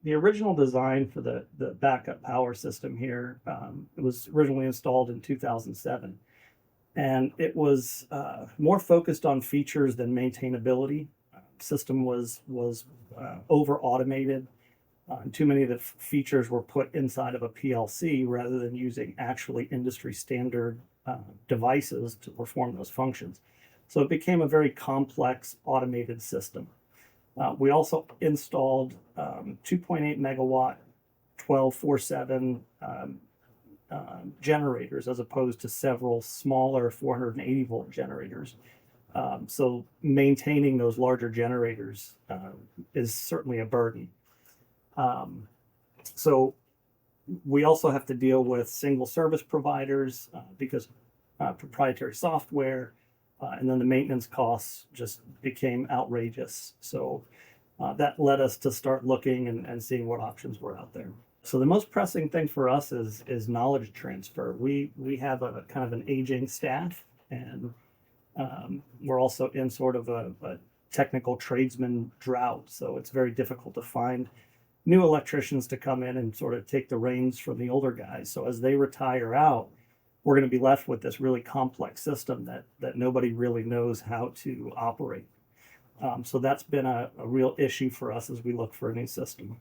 the original design for the backup power system here, it was originally installed in 2007, and it was more focused on features than maintainability. System was over automated. Too many of the features were put inside of a PLC rather than using actually industry standard devices to perform those functions. So it became a very complex automated system. We also installed 2.8 megawatt 1247 generators as opposed to several smaller 480 volt generators. So maintaining those larger generators is certainly a burden. So we also have to deal with single service providers because proprietary software, and then the maintenance costs just became outrageous. So that led us to start looking and seeing what options were out there. So the most pressing thing for us is knowledge transfer. We have a kind of an aging staff, and we're also in sort of a technical tradesman drought. So it's very difficult to find new electricians to come in and sort of take the reins from the older guys. So as they retire out, we're going to be left with this really complex system that nobody really knows how to operate. So that's been a real issue for us as we look for a new system.